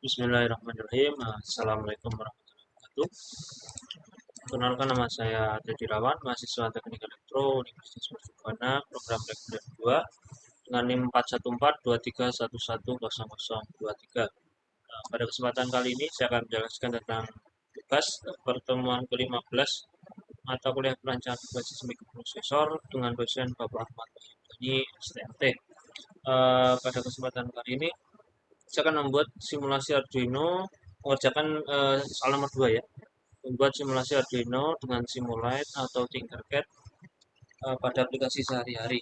Bismillahirrahmanirrahim. Assalamualaikum warahmatullahi wabarakatuh. Perkenalkan, nama saya Teddy Rawan, mahasiswa Teknik Elektro Universitas Mercubuana, program reguler 2 dengan NIM 41423110023. Pada kesempatan kali ini saya akan menjelaskan tentang tugas pertemuan ke-15 mata kuliah perancangan berbasis mikroprosesor dengan dosen Bapak Ahmad Wahyudani, STMT. Pada kesempatan kali ini saya akan membuat simulasi Arduino, mengerjakan soal nomor 2 ya. Membuat simulasi Arduino dengan Simulite atau Tinkercad pada aplikasi sehari-hari.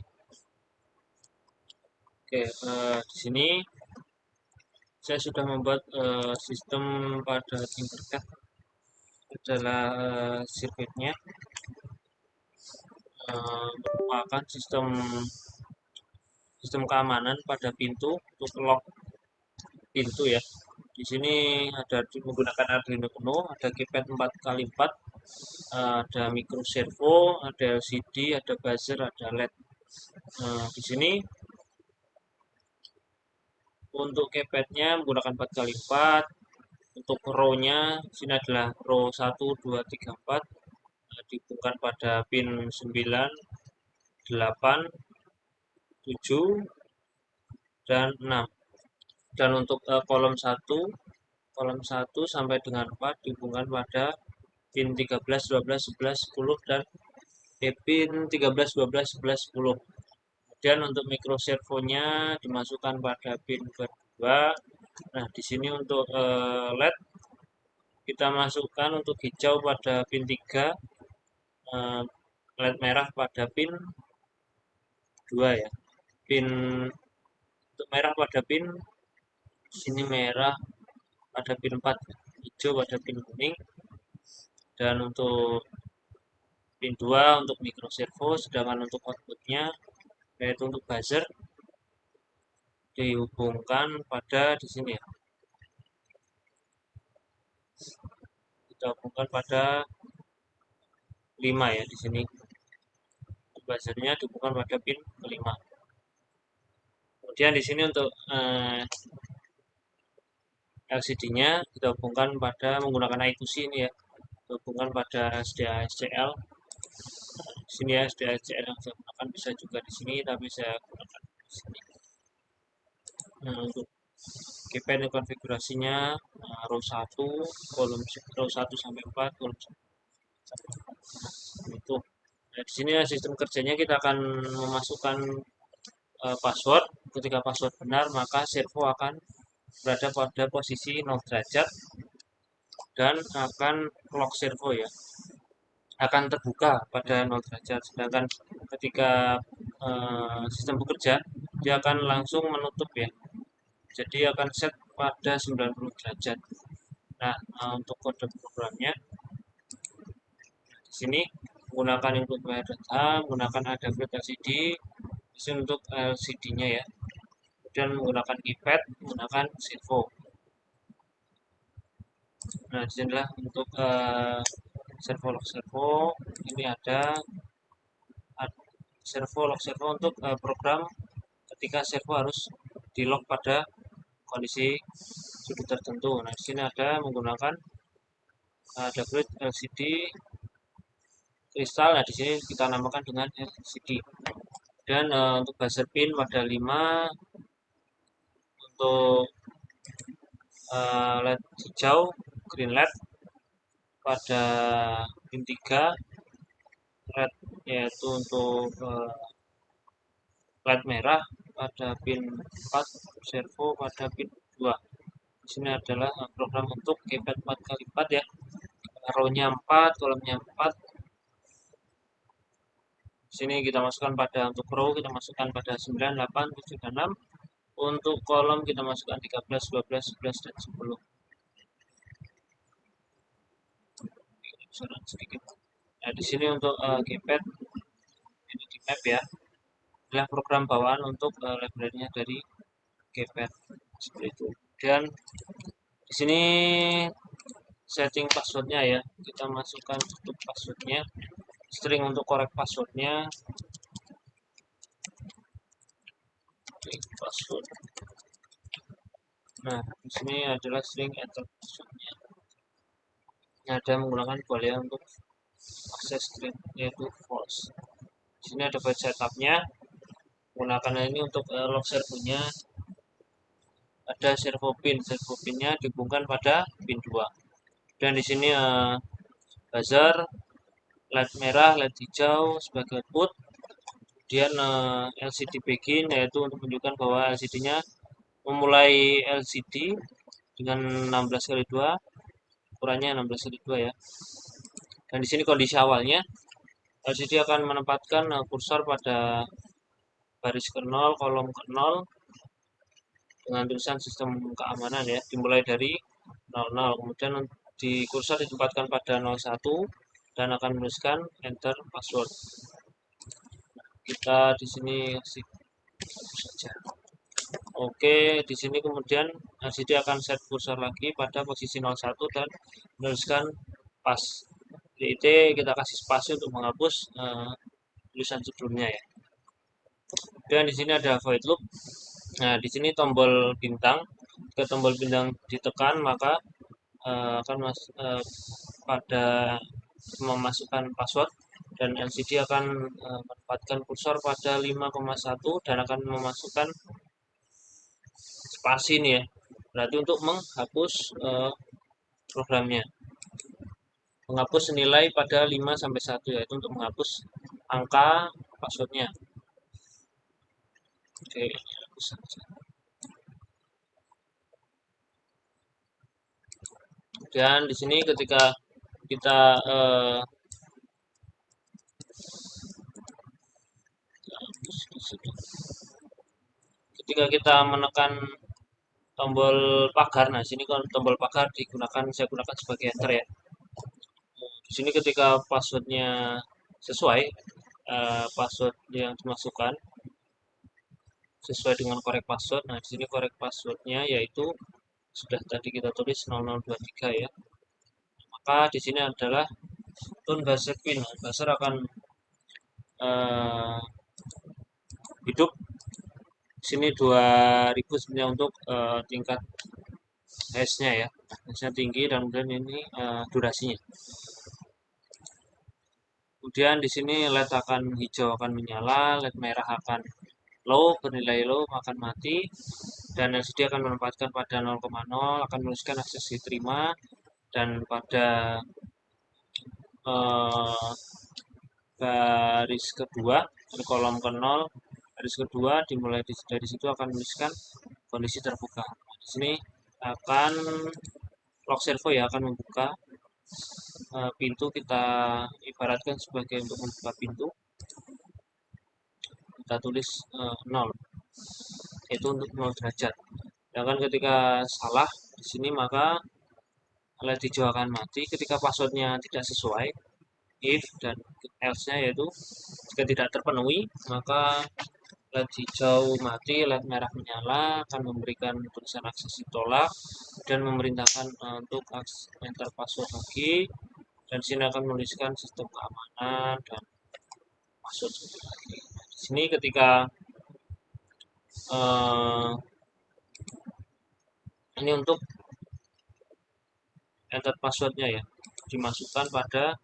Oke, di sini saya sudah membuat sistem pada Tinkercad adalah sirkuitnya merupakan sistem keamanan pada pintu untuk lock pintu ya. Di sini ada menggunakan Arduino Uno, ada keypad 4x4, ada micro servo, ada LCD, ada buzzer, ada LED. Di sini untuk keypadnya menggunakan 4x4. Untuk row-nya sini adalah row 1, 2, 3, 4, dihubungkan pada pin 9, 8, 7, dan 6. Dan untuk kolom 1 sampai dengan 4 dihubungkan pada pin 13, 12, 11, 10, dan pin 13, 12, 11, 10. Kemudian untuk micro servonya dimasukkan pada pin kedua. Nah, di sini untuk LED kita masukkan untuk hijau pada pin 3, LED merah pada pin 2 ya. Untuk merah pada pin sini merah pada pin 4, hijau pada pin kuning. Dan untuk pin 2 untuk micro servo, sedangkan untuk outputnya yaitu untuk buzzer dihubungkan pada di sini ya. Kita hubungkan pada 5 ya di sini. Buzzernya dihubungkan pada pin ke-5. Kemudian di sini untuk LCD-nya kita hubungkan pada menggunakan I2C ini ya. Kita hubungkan pada SDA SCL. Di sini ya SDA SCL yang saya gunakan, bisa juga di sini tapi saya gunakan di sini. Nah, untuk keypad konfigurasinya row 1, kolom row 1 sampai 4, kolom 1 sampai 4. Itu. Nah, di sini ya sistem kerjanya kita akan memasukkan password. Ketika password benar, maka servo akan berada pada posisi 0 derajat dan akan lock servo ya, akan terbuka pada 0 derajat. Sedangkan ketika sistem bekerja, dia akan langsung menutup ya. Jadi akan set pada 90 derajat. Nah, untuk kode programnya di sini menggunakan input wire data, menggunakan ada LCD, di sini untuk LCD-nya ya. Kemudian menggunakan keypad, menggunakan servo. Nah, disinilah untuk servo lock servo. Ini ada servo lock servo untuk program ketika servo harus di lock pada kondisi sudut tertentu. Nah, di sini ada menggunakan double LCD kristal. Nah, di sini kita namakan dengan LCD. Dan untuk buzzer pin pada 5, untuk LED hijau, green LED pada pin 3, LED yaitu untuk LED merah pada pin 4, servo pada pin 2. Di sini adalah program untuk keypad 4x4 ya. Row-nya 4, kolomnya 4. Di sini kita masukkan pada untuk row kita masukkan pada 9, 8, 7, dan 6. Untuk kolom kita masukkan 13, 12, 11, dan 10. Sedikit. Nah, di sini untuk keypad ini di map ya. Adalah program bawaan untuk library-nya dari keypad seperti itu. Dan di sini setting passwordnya ya, kita masukkan untuk passwordnya, string untuk korek passwordnya, password Nah, di sini adalah string enter passwordnya. Ini ada menggunakan boolean untuk akses string yaitu false. Di sini ada file setupnya. Menggunakan ini untuk log servonya ada servo pin. Servo pinnya dihubungkan pada pin 2. Dan di sini buzzer, LED merah, LED hijau sebagai output. Kemudian LCD begin yaitu untuk menunjukkan bahwa LCD-nya memulai LCD dengan 16 kali 2, ukurannya 16 kali 2 ya. Dan di sini kondisi awalnya LCD akan menempatkan kursor pada baris ke 0, kolom ke 0 dengan tulisan sistem keamanan ya, dimulai dari 00. Kemudian di kursor ditempatkan pada 01 dan akan menuliskan enter password. Kita di sini kasih saja. Oke, di sini kemudian LCD akan set kursor lagi pada posisi 01 dan menuliskan pas. Jadi kita kasih spasi untuk menghapus tulisan sebelumnya ya. Dan di sini ada void loop. Nah, di sini tombol bintang. Jika tombol bintang ditekan maka akan pada memasukkan password dan LCD akan menempatkan kursor pada 5,1 dan akan memasukkan spasi ini ya. Berarti untuk menghapus programnya. Menghapus nilai pada 5 sampai 1 yaitu untuk menghapus angka passwordnya. Oke, hapus saja. Dan di sini ketika kita ketika kita menekan tombol pagar, nah sini kalau tombol pagar digunakan, saya gunakan sebagai enter ya. Di sini ketika passwordnya sesuai, password yang dimasukkan sesuai dengan korek password. Nah di sini korek passwordnya yaitu sudah tadi kita tulis 0023 ya. Maka di sini adalah tune buzzer pin. Buzzer akan hidup. Di sini 2000 sebenarnya untuk tingkat hash-nya ya. Hash-nya tinggi dan kemudian ini durasinya. Kemudian di sini LED akan hijau akan menyala, LED merah akan low, bernilai low akan mati, dan LCD akan menempatkan pada 0,0 akan menuliskan akses diterima, dan pada baris kedua di kolom ke 0 baris kedua dimulai dari situ akan menuliskan kondisi terbuka. Di sini akan log servo ya akan membuka pintu, kita ibaratkan sebagai untuk membuka pintu. Kita tulis 0 itu untuk 0 derajat. Sedangkan ketika salah di sini maka LED hijau akan mati. Ketika passwordnya tidak sesuai, if dan else-nya yaitu jika tidak terpenuhi maka LED hijau mati, LED merah menyala, akan memberikan tulisan akses ditolak dan memerintahkan untuk enter password lagi, dan sini akan menuliskan sistem keamanan dan password lagi. Di sini ketika ini untuk enter passwordnya ya dimasukkan pada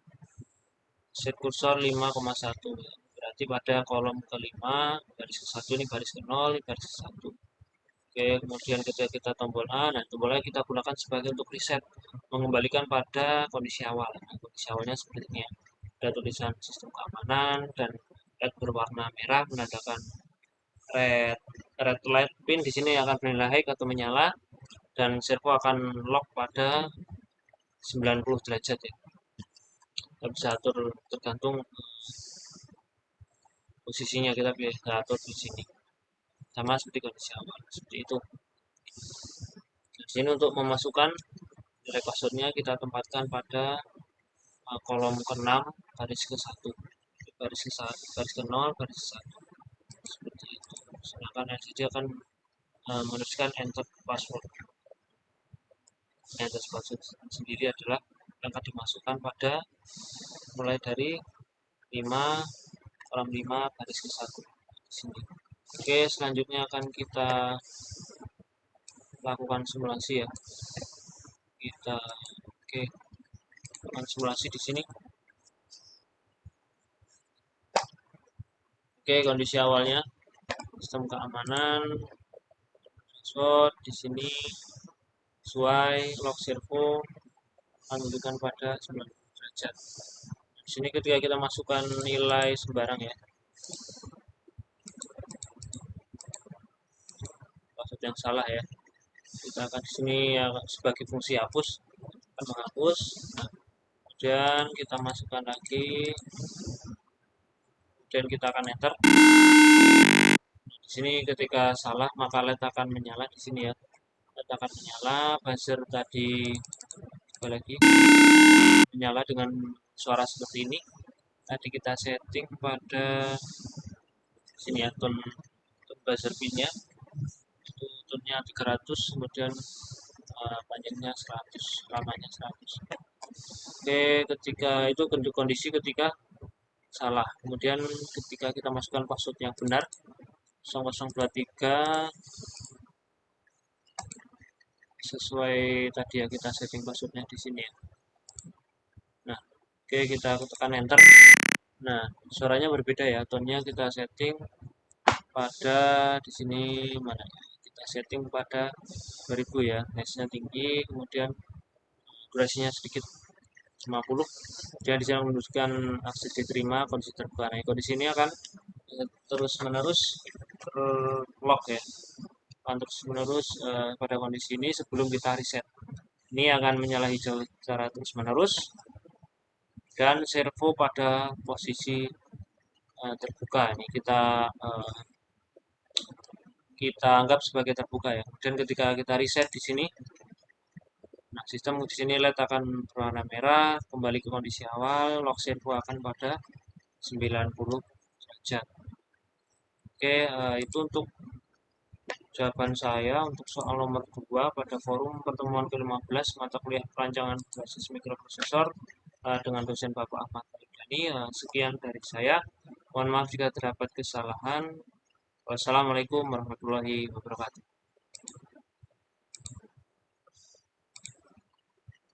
set kursor 5,1 ya. Berarti pada kolom kelima baris ke-1 ini baris ke-0 ini baris ke-1. Oke, kemudian ketika kita tombol A, nah tombol A kita gunakan sebagai untuk reset, mengembalikan pada kondisi awal. Nah, kondisi awalnya seperti ini ya. Ada tulisan sistem keamanan dan LED berwarna merah menandakan red light pin di sini akan bernilai high atau menyala, dan servo akan lock pada 90 derajat ya. Kita bisa atur tergantung posisinya, kita bisa atur di sini. Sama seperti kondisi awal, seperti itu. Di sini untuk memasukkan nilai passwordnya kita tempatkan pada kolom ke-6 baris ke-1. Baris ke-1, baris ke-0, baris ke-1. Seperti itu. Sedangkan LCD akan menuliskan enter password. Enter password sendiri adalah yang akan dimasukkan pada mulai dari 5 kolom 5 baris ke-1 di sini. Oke, selanjutnya akan kita lakukan simulasi ya. Kita oke, lakukan simulasi di sini. Oke, kondisi awalnya sistem keamanan, password di sini sesuai log servo menunjukkan pada 90 derajat. Di sini ketika kita masukkan nilai sembarang ya, maksud yang salah ya, kita akan di sini ya, sebagai fungsi hapus akan menghapus. Nah, kemudian kita masukkan lagi, kemudian kita akan enter. Di sini ketika salah maka LED akan menyala di sini ya. LED akan menyala, buzzer tadi lagi menyala dengan suara seperti ini. Tadi kita setting pada sini ya, tone buzzer pinnya. Itu tone-nya 300, kemudian panjangnya 100, lamanya 100. Oke, ketika itu kondisi ketika salah. Kemudian ketika kita masukkan password yang benar 0023 sesuai tadi ya, kita setting passwordnya di sini ya. Nah, oke, kita tekan enter. Nah, suaranya berbeda ya, tone-nya kita setting pada di sini mana ya? Kita setting pada 2000 ya, noise-nya tinggi, kemudian durasinya sedikit 50. Dia di sini menunjukkan akses diterima, kondisi terbuka. Nah, kondisi ini akan terus menerus terlock ya, akan terus menerus pada kondisi ini sebelum kita reset. Ini akan menyala hijau secara terus menerus dan servo pada posisi terbuka. Ini kita anggap sebagai terbuka ya. Kemudian ketika kita reset di sini, nah sistem di sini LED akan berwarna merah, kembali ke kondisi awal, log servo akan pada 90 derajat. Oke, itu untuk jawaban saya untuk soal nomor 2 pada forum pertemuan ke-15 mata kuliah perancangan berbasis mikroprosesor dengan dosen Bapak Ahmad Faridani. Sekian dari saya. Mohon maaf jika terdapat kesalahan. Wassalamualaikum warahmatullahi wabarakatuh.